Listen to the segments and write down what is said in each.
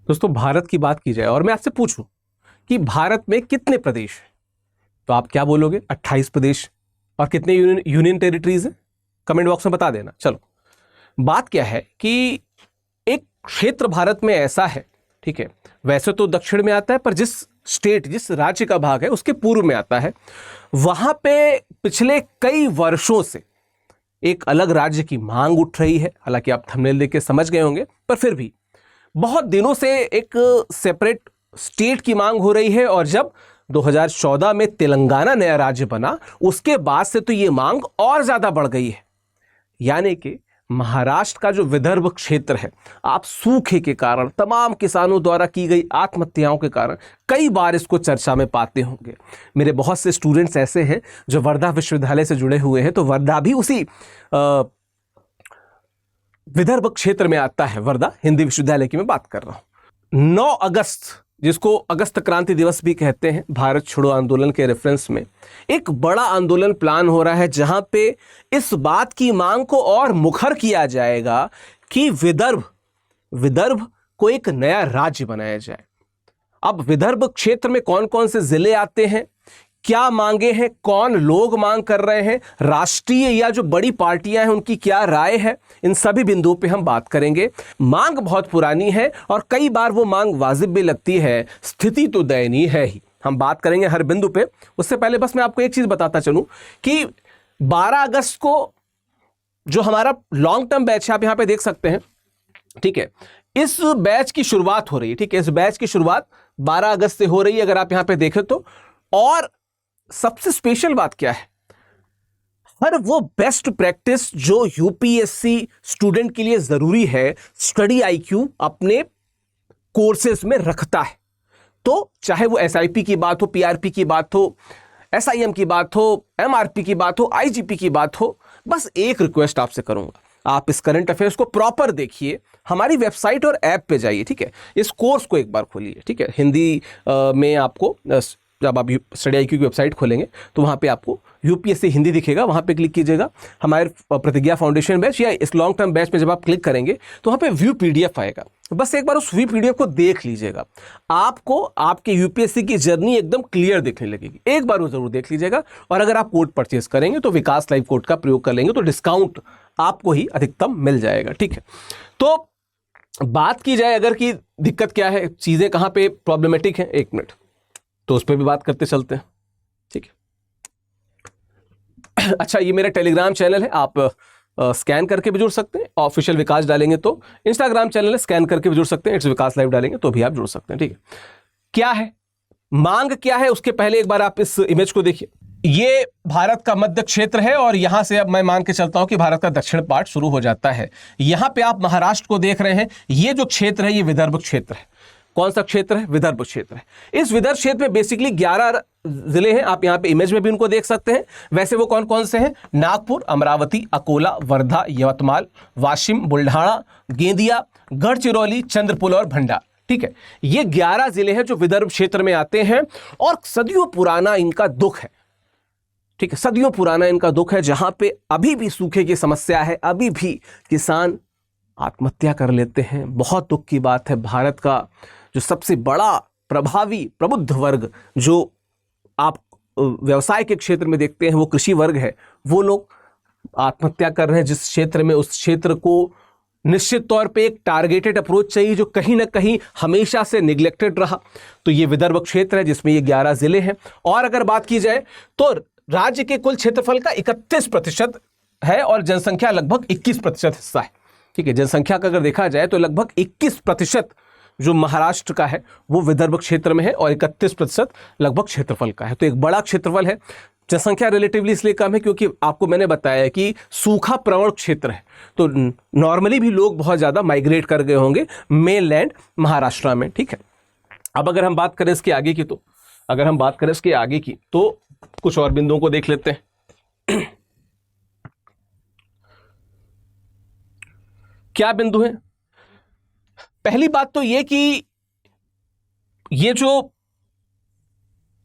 दोस्तों भारत की बात की जाए और मैं आपसे पूछूं कि भारत में कितने प्रदेश हैं, तो आप क्या बोलोगे? 28 प्रदेश। और कितने यूनियन टेरिटरीज हैं? कमेंट बॉक्स में बता देना। चलो, बात क्या है कि एक क्षेत्र भारत में ऐसा है, ठीक है, वैसे तो दक्षिण में आता है, पर जिस राज्य का भाग है उसके पूर्व में आता है, वहां पे पिछले कई वर्षों से एक अलग राज्य की मांग उठ रही है। हालांकि आप थंबनेल देख के समझ गए होंगे, पर फिर भी बहुत दिनों से एक सेपरेट स्टेट की मांग हो रही है। और जब 2014 में तेलंगाना नया राज्य बना, उसके बाद से तो ये मांग और ज्यादा बढ़ गई है। यानी कि महाराष्ट्र का जो विदर्भ क्षेत्र है, आप सूखे के कारण, तमाम किसानों द्वारा की गई आत्महत्याओं के कारण कई बार इसको चर्चा में पाते होंगे। मेरे बहुत से स्टूडेंट्स ऐसे हैं जो वर्धा विश्वविद्यालय से जुड़े हुए हैं, तो वर्धा भी उसी विदर्भ क्षेत्र में आता है। वर्धा हिंदी विश्वविद्यालय की मैं बात कर रहा हूं। 9 अगस्त, जिसको अगस्त क्रांति दिवस भी कहते हैं, भारत छोड़ो आंदोलन के रेफरेंस में एक बड़ा आंदोलन प्लान हो रहा है, जहां पे इस बात की मांग को और मुखर किया जाएगा कि विदर्भ को एक नया राज्य बनाया जाए। अब विदर्भ क्षेत्र में कौन कौन से जिले आते हैं, क्या मांगे हैं, कौन लोग मांग कर रहे हैं, राष्ट्रीय या जो बड़ी पार्टियां हैं उनकी क्या राय है, इन सभी बिंदुओं पे हम बात करेंगे। मांग बहुत पुरानी है और कई बार वो मांग वाजिब भी लगती है, स्थिति तो दयनीय है ही। हम बात करेंगे हर बिंदु पे। उससे पहले बस मैं आपको एक चीज बताता चलूं कि 12 अगस्त को जो हमारा लॉन्ग टर्म बैच है, आप यहां पे देख सकते हैं, ठीक है, इस बैच की शुरुआत हो रही है। ठीक है, इस बैच की शुरुआत 12 अगस्त से हो रही है, अगर आप यहां पे देखें तो। और सबसे स्पेशल बात क्या है, हर वो बेस्ट प्रैक्टिस जो यूपीएससी स्टूडेंट के लिए जरूरी है, स्टडी आईक्यू अपने कोर्सेज में रखता है। तो चाहे वो एसआईपी की बात हो, पीआरपी की बात हो, एसआईएम की बात हो, एमआरपी की बात हो, आईजीपी की बात हो, बस एक रिक्वेस्ट आपसे करूंगा, आप इस करंट अफेयर्स को प्रॉपर देखिए, हमारी वेबसाइट और ऐप पे जाइए। ठीक है, इस कोर्स को एक बार खोलिए। ठीक है, हिंदी में आपको जब आप स्टडी आईक्यू की वेबसाइट खोलेंगे तो वहाँ पे आपको यूपीएससी हिंदी दिखेगा, वहाँ पे क्लिक कीजिएगा। हमारे प्रतिज्ञा फाउंडेशन बैच या इस लॉन्ग टर्म बैच में जब आप क्लिक करेंगे तो वहाँ पे व्यू पीडीएफ आएगा, बस एक बार उस व्यू पीडीएफ को देख लीजिएगा, आपको आपके यूपीएससी की जर्नी एकदम क्लियर दिखने लगेगी। एक बार वो जरूर देख लीजिएगा। और अगर आप कोड परचेज करेंगे तो विकास लाइव कोड का प्रयोग कर लेंगे तो डिस्काउंट आपको ही अधिकतम मिल जाएगा। ठीक है, तो बात की जाए अगर कि दिक्कत क्या है, चीजें कहाँ पे प्रॉब्लमेटिक है, एक मिनट, तो उस पर भी बात करते चलते हैं। ठीक है, अच्छा, ये मेरा टेलीग्राम चैनल है, आप स्कैन करके भी जुड़ सकते हैं, ऑफिशियल विकास डालेंगे तो। इंस्टाग्राम चैनल है, स्कैन करके भी जुड़ सकते हैं, इट्स विकास लाइव डालेंगे तो भी आप जुड़ सकते हैं। ठीक है, क्या है मांग, क्या है, उसके पहले एक बार आप इस इमेज को देखिए। ये भारत का मध्य क्षेत्र है और यहां से अब मैं मान के चलता हूं कि भारत का दक्षिण पार्ट शुरू हो जाता है। यहां पे आप महाराष्ट्र को देख रहे हैं, ये जो क्षेत्र है ये विदर्भ क्षेत्र है। कौन सा क्षेत्र है? विदर्भ क्षेत्र है। इस विदर्भ क्षेत्र में बेसिकली 11 जिले हैं, आप यहां पे इमेज में भी उनको देख सकते हैं। वैसे वो कौन कौन से हैं? नागपुर, अमरावती, अकोला, वर्धा, यवतमाल, वाशिम, बुल्ढाना, गेंदिया, गढ़चिरौली, चंद्रपुर और भंडार। ठीक है, ये 11 जिले हैं जो विदर्भ क्षेत्र में आते हैं और सदियों पुराना इनका दुख है। ठीक है, सदियों पुराना इनका दुख है, जहां पे अभी भी सूखे की समस्या है, अभी भी किसान आत्महत्या कर लेते हैं। बहुत दुख की बात है, भारत का जो सबसे बड़ा प्रभावी प्रबुद्ध वर्ग जो आप व्यवसाय के क्षेत्र में देखते हैं वो कृषि वर्ग है, वो लोग आत्महत्या कर रहे हैं। जिस क्षेत्र में, उस क्षेत्र को निश्चित तौर पे एक टारगेटेड अप्रोच चाहिए जो कहीं ना कहीं हमेशा से निग्लेक्टेड रहा। तो ये विदर्भ क्षेत्र है जिसमें ये 11 जिले हैं। और अगर बात की जाए तो राज्य के कुल क्षेत्रफल का 31% है और जनसंख्या लगभग 21% हिस्सा है। ठीक है, जनसंख्या का अगर देखा जाए तो लगभग 21% जो महाराष्ट्र का है वो विदर्भ क्षेत्र में है और 31% लगभग क्षेत्रफल का है। तो एक बड़ा क्षेत्रफल है। जनसंख्या रिलेटिवली इसलिए कम है क्योंकि आपको मैंने बताया कि सूखा प्रवण क्षेत्र है, तो नॉर्मली भी लोग बहुत ज्यादा माइग्रेट कर गए होंगे मेनलैंड महाराष्ट्र में। ठीक है, अब अगर हम बात करें इसके आगे की, तो अगर हम बात करें इसके आगे की तो कुछ और बिंदुओं को देख लेते हैं। क्या बिंदु है? पहली बात तो यह कि ये जो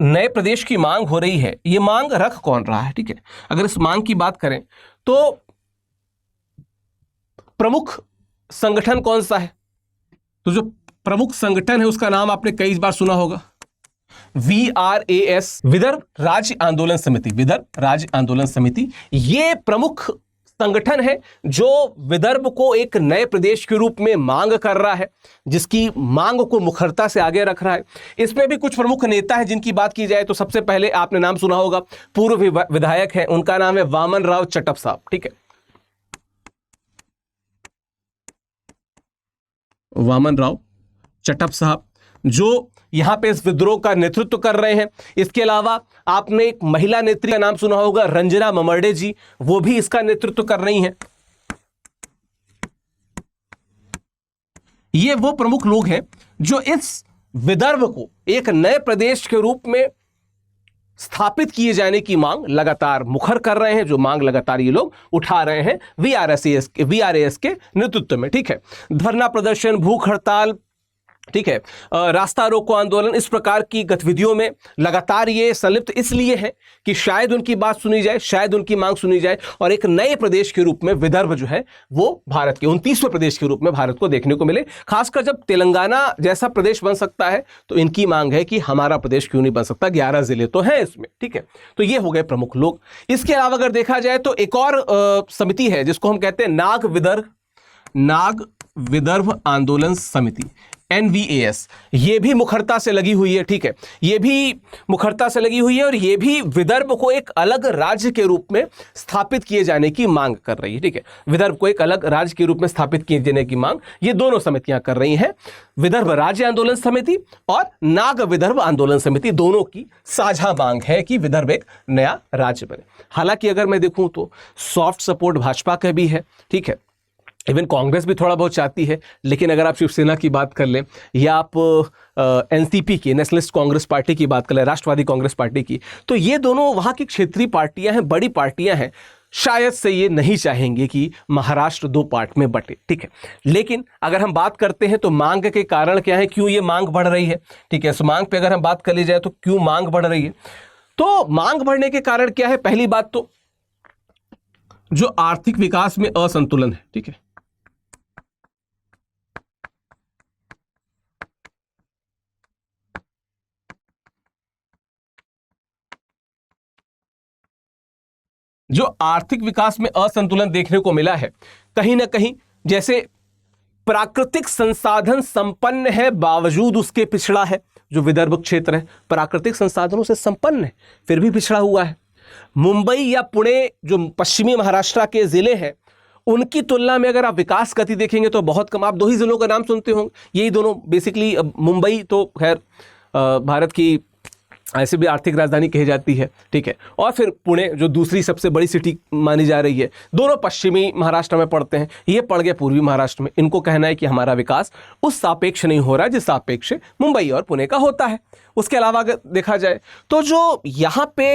नए प्रदेश की मांग हो रही है, ये मांग रख कौन रहा है? ठीक है, अगर इस मांग की बात करें तो प्रमुख संगठन कौन सा है? तो जो प्रमुख संगठन है उसका नाम आपने कई बार सुना होगा, VRAS, विदर्भ राज्य आंदोलन समिति। विदर्भ राज्य आंदोलन समिति ये प्रमुख संगठन है जो विदर्भ को एक नए प्रदेश के रूप में मांग कर रहा है, जिसकी मांग को मुखरता से आगे रख रहा है। इसमें भी कुछ प्रमुख नेता हैं जिनकी बात की जाए तो सबसे पहले आपने नाम सुना होगा, पूर्व विधायक हैं, उनका नाम है वामन राव चटप साहब। ठीक है, वामन राव चटप साहब जो यहां पे इस विद्रोह का नेतृत्व कर रहे हैं। इसके अलावा आपने एक महिला नेत्री का नाम सुना होगा, रंजना ममर्डे जी, वो भी इसका नेतृत्व कर रही हैं। ये वो प्रमुख लोग हैं जो इस विदर्भ को एक नए प्रदेश के रूप में स्थापित किए जाने की मांग लगातार मुखर कर रहे हैं, जो मांग लगातार ये लोग उठा रहे हैं VRAS के नेतृत्व में। ठीक है, धरना प्रदर्शन, भूख हड़ताल, ठीक है, रास्ता रोको आंदोलन, इस प्रकार की गतिविधियों में लगातार ये संलिप्त इसलिए है कि शायद उनकी बात सुनी जाए, शायद उनकी मांग सुनी जाए और एक नए प्रदेश के रूप में विदर्भ जो है वो भारत के 29वें प्रदेश के रूप में भारत को देखने को मिले। खासकर जब तेलंगाना जैसा प्रदेश बन सकता है तो इनकी मांग है कि हमारा प्रदेश क्यों नहीं बन सकता, 11 जिले तो हैं इसमें। ठीक है, तो ये हो गए प्रमुख लोग। इसके अलावा अगर देखा जाए तो एक और समिति है जिसको हम कहते हैं नाग विदर्भ आंदोलन समिति, NVAS। ये भी मुखरता से लगी हुई है। ठीक है, ये भी मुखरता से लगी हुई है और ये भी विदर्भ को एक अलग राज्य के रूप में स्थापित किए जाने की मांग कर रही है। ठीक है, विदर्भ को एक अलग राज्य के रूप में स्थापित किए जाने की मांग ये दोनों समितियां कर रही हैं, विदर्भ राज्य आंदोलन समिति और नाग विदर्भ आंदोलन समिति। दोनों की साझा मांग है कि विदर्भ एक नया राज्य बने। हालांकि अगर मैं देखूं तो सॉफ्ट सपोर्ट भाजपा का भी है। ठीक है, इवन कांग्रेस भी थोड़ा बहुत चाहती है, लेकिन अगर आप शिवसेना की बात कर लें या आप NCP की, नेशनलिस्ट कांग्रेस पार्टी की बात कर लें, राष्ट्रवादी कांग्रेस पार्टी की, तो ये दोनों वहाँ की क्षेत्रीय पार्टियां हैं, बड़ी पार्टियां हैं, शायद से ये नहीं चाहेंगे कि महाराष्ट्र दो पार्ट में बटे। ठीक है, लेकिन अगर हम बात करते हैं तो मांग के कारण क्या है, क्यों ये मांग बढ़ रही है। ठीक है, इस मांग पे अगर हम बात कर ली जाए तो क्यों मांग बढ़ रही है, तो मांग बढ़ने के कारण क्या है, पहली बात तो जो आर्थिक विकास में असंतुलन है। ठीक है, जो आर्थिक विकास में असंतुलन देखने को मिला है, कहीं ना कहीं जैसे प्राकृतिक संसाधन संपन्न है बावजूद उसके पिछड़ा है। जो विदर्भ क्षेत्र है प्राकृतिक संसाधनों से संपन्न है फिर भी पिछड़ा हुआ है। मुंबई या पुणे जो पश्चिमी महाराष्ट्र के जिले हैं उनकी तुलना में अगर आप विकास गति देखेंगे तो बहुत कम। आप दो ही जिलों का नाम सुनते होंगे, यही दोनों बेसिकली। मुंबई तो खैर भारत की ऐसे भी आर्थिक राजधानी कही जाती है। ठीक है, और फिर पुणे जो दूसरी सबसे बड़ी सिटी मानी जा रही है, दोनों पश्चिमी महाराष्ट्र में पड़ते हैं, ये पड़ गए पूर्वी महाराष्ट्र में। इनको कहना है कि हमारा विकास उस सापेक्ष नहीं हो रहा है जिस सापेक्ष मुंबई और पुणे का होता है। उसके अलावा अगर देखा जाए तो जो यहाँ पे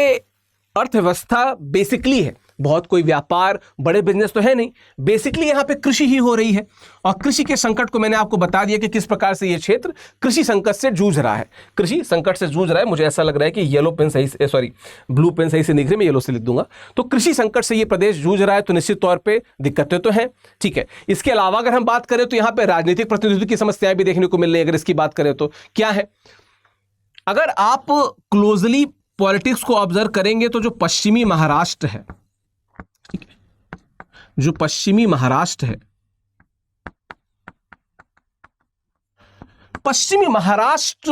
अर्थव्यवस्था बेसिकली है, बहुत कोई व्यापार बड़े बिजनेस तो है नहीं, बेसिकली यहाँ पे कृषि ही हो रही है। और कृषि के संकट को मैंने आपको बता दिया कि किस प्रकार से ये क्षेत्र कृषि संकट से जूझ रहा है। कृषि संकट से जूझ रहा है, मुझे ऐसा लग रहा है कि येलो पेन सही से, सॉरी ब्लू पेन सही से नहीं लिख रही, मैं येलो से लिख दूंगा। तो कृषि संकट से ये प्रदेश जूझ रहा है, तो निश्चित तौर पर दिक्कतें तो हैं। ठीक है, इसके अलावा अगर हम बात करें तो यहाँ पे राजनीतिक प्रतिनिधित्व की समस्याएं भी देखने को मिल रही है। अगर इसकी बात करें तो क्या है, अगर आप क्लोजली पॉलिटिक्स को ऑब्जर्व करेंगे तो जो पश्चिमी महाराष्ट्र है, जो पश्चिमी महाराष्ट्र है, पश्चिमी महाराष्ट्र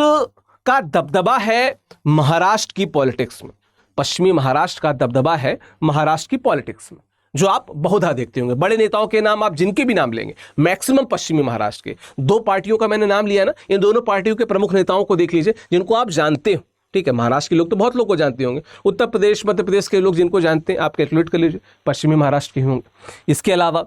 का दबदबा है महाराष्ट्र की पॉलिटिक्स में। पश्चिमी महाराष्ट्र का दबदबा है महाराष्ट्र की पॉलिटिक्स में, जो आप बहुधा देखते होंगे। बड़े नेताओं के नाम आप जिनके भी नाम लेंगे, मैक्सिमम पश्चिमी महाराष्ट्र के, दो पार्टियों का मैंने नाम लिया ना, इन दोनों पार्टियों के प्रमुख नेताओं को देख लीजिए जिनको आप जानते हो। ठीक है, महाराष्ट्र के लोग तो बहुत लोग को जानते होंगे, उत्तर प्रदेश मध्य प्रदेश के लोग जिनको जानते हैं आप कैलकुलेट कर लीजिए, पश्चिमी महाराष्ट्र के होंगे। इसके अलावा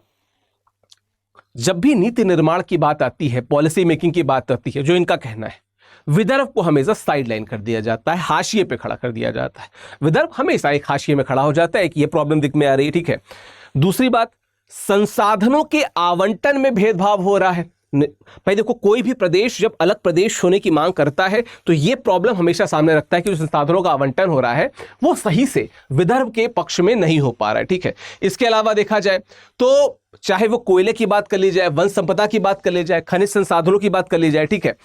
जब भी नीति निर्माण की बात आती है, पॉलिसी मेकिंग की बात आती है, जो इनका कहना है, विदर्भ को हमेशा साइड लाइन कर दिया जाता है, हाशिए पे खड़ा कर दिया जाता है। विदर्भ हमेशा एक हाशिए में खड़ा हो जाता है कि ये प्रॉब्लम दिख में आ रही है। ठीक है, दूसरी बात, संसाधनों के आवंटन में भेदभाव हो रहा है, भाई देखो, कोई भी प्रदेश जब अलग प्रदेश होने की मांग करता है तो ये प्रॉब्लम हमेशा सामने रखता है कि जो संसाधनों का आवंटन हो रहा है वो सही से विदर्भ के पक्ष में नहीं हो पा रहा है, ठीक है। इसके अलावा देखा जाए तो चाहे वो कोयले की बात कर ली जाए, वन संपदा की बात कर ली जाए, खनिज संसाधनों की बात कर ली जाए, ठीक है,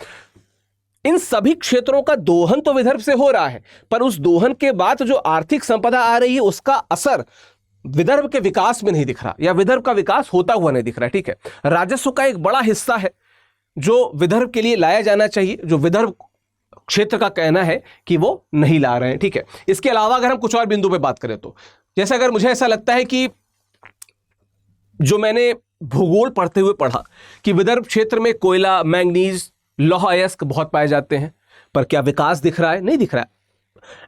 इन सभी क्षेत्रों का दोहन तो विदर्भ से हो रहा है, पर उस दोहन के बाद जो आर्थिक संपदा आ रही है उसका असर विदर्भ के विकास में नहीं दिख रहा, या विदर्भ का विकास होता हुआ नहीं दिख रहा है, ठीक है। राजस्व का एक बड़ा हिस्सा है जो विदर्भ के लिए लाया जाना चाहिए, जो विदर्भ क्षेत्र का कहना है कि वो नहीं ला रहे हैं, ठीक है। इसके अलावा अगर हम कुछ और बिंदु पे बात करें तो जैसे अगर मुझे ऐसा लगता है कि जो मैंने भूगोल पढ़ते हुए पढ़ा कि विदर्भ क्षेत्र में कोयला, मैंगनीज, लौह अयस्क बहुत पाए जाते हैं, पर क्या विकास दिख रहा है? नहीं दिख रहा है।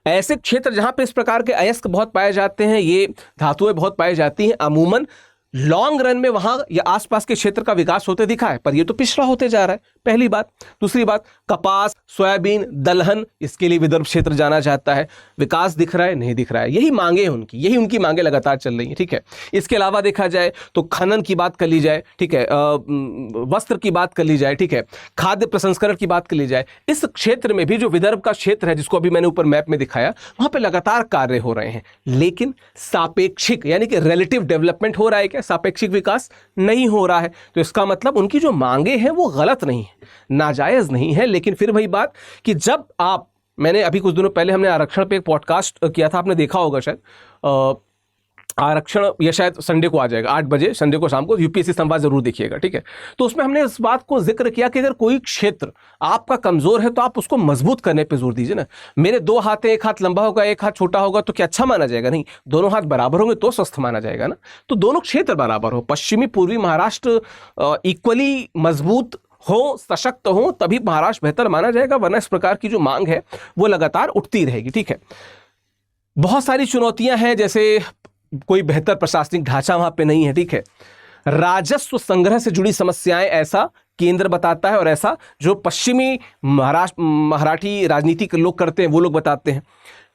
ऐसे क्षेत्र जहां पे इस प्रकार के अयस्क बहुत पाए जाते हैं, ये धातुएं बहुत पाई जाती हैं, अमूमन लॉन्ग रन में वहां या आसपास के क्षेत्र का विकास होते दिखा है, पर ये तो पिछड़ा होते जा रहा है, पहली बात। दूसरी बात, कपास, सोयाबीन, दलहन, इसके लिए विदर्भ क्षेत्र जाना जाता है, विकास दिख रहा है? नहीं दिख रहा है। यही मांगे हैं उनकी, यही उनकी मांगे लगातार चल रही हैं, ठीक है। इसके अलावा देखा जाए तो खनन की बात कर ली जाए, ठीक है, वस्त्र की बात कर ली जाए, ठीक है, खाद्य प्रसंस्करण की बात कर ली जाए, इस क्षेत्र में भी जो विदर्भ का क्षेत्र है जिसको अभी मैंने ऊपर मैप में दिखाया, वहां पर लगातार कार्य हो रहे हैं, लेकिन सापेक्षिक यानी कि रिलेटिव डेवलपमेंट हो रहा है क्या? सापेक्षिक विकास नहीं हो रहा है। तो इसका मतलब उनकी जो मांगे हैं वो गलत नहीं है, नाजायज नहीं है, लेकिन फिर वही बात कि जब आप, मैंने अभी कुछ दिनों पहले हमने आरक्षण पे एक पॉडकास्ट किया था, आपने देखा होगा शायद, आरक्षण ये शायद संडे को आ जाएगा 8 बजे संडे को शाम को, यूपीएससी संवाद जरूर देखिएगा, ठीक है। तो उसमें हमने इस बात को जिक्र किया कि अगर कोई क्षेत्र आपका कमजोर है तो आप उसको मजबूत करने पे जोर दीजिए ना। मेरे 2 हाथ हैं, एक हाथ लंबा होगा, एक हाथ छोटा होगा, तो क्या अच्छा माना जाएगा? नहीं, दोनों हाथ बराबर होंगे तो स्वस्थ माना जाएगा ना। तो दोनों क्षेत्र बराबर हो, पश्चिमी पूर्वी महाराष्ट्र इक्वली मजबूत हो, सशक्त हो, तभी महाराष्ट्र बेहतर माना जाएगा, वरना इस प्रकार की जो मांग है वो लगातार उठती रहेगी, ठीक है। बहुत सारी चुनौतियां हैं, जैसे कोई बेहतर प्रशासनिक ढांचा वहां पे नहीं है, ठीक है। राजस्व संग्रह से जुड़ी समस्याएं ऐसा केंद्र बताता है, और ऐसा जो पश्चिमी मराठी राजनीति के लोग करते हैं वो लोग बताते हैं।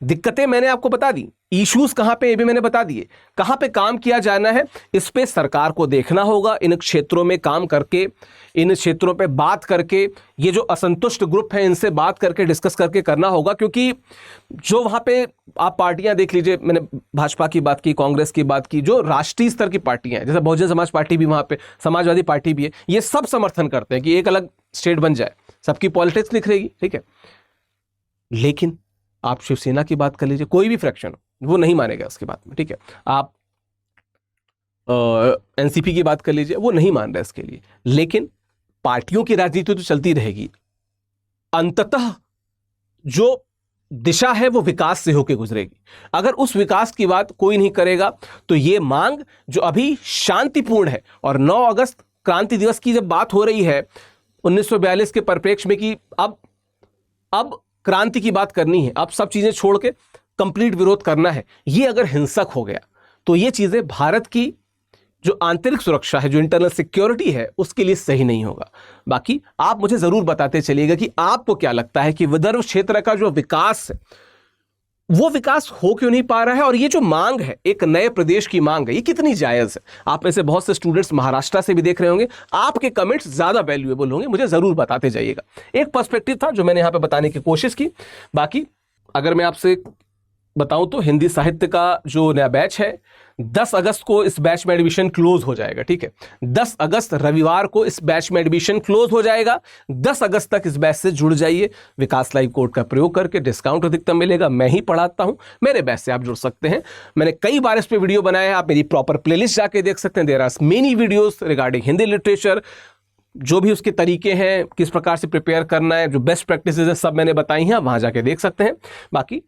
दिक्कतें मैंने आपको बता दी, इश्यूज कहां पे ये भी मैंने बता दिए, कहां पे काम किया जाना है, इस पे सरकार को देखना होगा, इन क्षेत्रों में काम करके, इन क्षेत्रों पे बात करके, ये जो असंतुष्ट ग्रुप है इनसे बात करके, डिस्कस करके करना होगा। क्योंकि जो वहां पे आप पार्टियां देख लीजिए, मैंने भाजपा की बात की, कांग्रेस की बात की, जो राष्ट्रीय स्तर की पार्टियां हैं, जैसे बहुजन समाज पार्टी भी वहां पे, समाजवादी पार्टी भी है, ये सब समर्थन करते हैं कि एक अलग स्टेट बन जाए, सबकी पॉलिटिक्स लिख रहेगी, ठीक है। लेकिन आप शिवसेना की बात कर लीजिए, कोई भी फ्रैक्शन वो नहीं मानेगा उसकी बात में, ठीक है। आप एनसीपी की बात कर लीजिए, वो नहीं मान रहा इसके लिए, लेकिन पार्टियों की राजनीति तो चलती रहेगी। अंततः जो दिशा है वो विकास से होकर गुजरेगी। अगर उस विकास की बात कोई नहीं करेगा तो ये मांग जो अभी शांतिपूर्ण है, और 9 अगस्त क्रांति दिवस की जब बात हो रही है 1942 के परिप्रेक्ष्य में कि अब क्रांति की बात करनी है, अब सब चीजें छोड़ के कंप्लीट विरोध करना है, ये अगर हिंसक हो गया तो ये चीजें भारत की जो आंतरिक सुरक्षा है, जो इंटरनल सिक्योरिटी है, उसके लिए सही नहीं होगा। बाकी आप मुझे जरूर बताते चलिएगा कि आपको क्या लगता है कि विदर्भ क्षेत्र का जो विकास है वो विकास हो क्यों नहीं पा रहा है, और ये जो मांग है, एक नए प्रदेश की मांग है, ये कितनी जायज है। आप में से बहुत से स्टूडेंट्स महाराष्ट्र से भी देख रहे होंगे, आपके कमेंट्स ज्यादा वैल्यूएबल होंगे, मुझे जरूर बताते जाइएगा। एक पर्सपेक्टिव था जो मैंने यहां पे बताने की कोशिश की। बाकी अगर मैं आपसे बताऊं तो हिंदी साहित्य का जो नया बैच है, 10 अगस्त को इस बैच में एडमिशन क्लोज हो जाएगा, ठीक है। 10 अगस्त रविवार को इस बैच में एडमिशन क्लोज हो जाएगा। 10 अगस्त तक इस बैच से जुड़ जाइए। विकास लाइव कोड का प्रयोग करके डिस्काउंट अधिकतम मिलेगा। मैं ही पढ़ाता हूं, मेरे बैच से आप जुड़ सकते हैं। मैंने कई बार इस पे वीडियो बनाया है, आप मेरी प्रॉपर प्लेलिस्ट जाके देख सकते हैं। There are many videos regarding Hindi literature, जो भी उसके तरीके हैं, किस प्रकार से प्रिपेयर करना है, जो बेस्ट प्रैक्टिसेस है, सब मैंने बताई हैं, वहां जाके देख सकते हैं। बाकी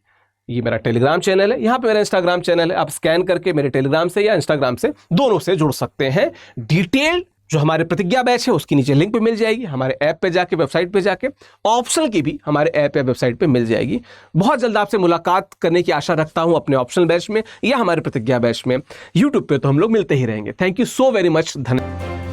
ये मेरा टेलीग्राम चैनल है, यहाँ पे मेरा इंस्टाग्राम चैनल है, आप स्कैन करके मेरे टेलीग्राम से या इंस्टाग्राम से दोनों से जुड़ सकते हैं। डिटेल जो हमारे प्रतिज्ञा बैच है उसकी नीचे लिंक पे मिल जाएगी, हमारे ऐप पे जाके, वेबसाइट पे जाके, ऑप्शनल की भी हमारे ऐप या वेबसाइट पे मिल जाएगी। बहुत जल्द आपसे मुलाकात करने की आशा रखता हूं अपने ऑप्शनल बैच में या हमारे प्रतिज्ञा बैच में। यूट्यूब पे तो हम लोग मिलते ही रहेंगे। Thank you so very much. धन्यवाद।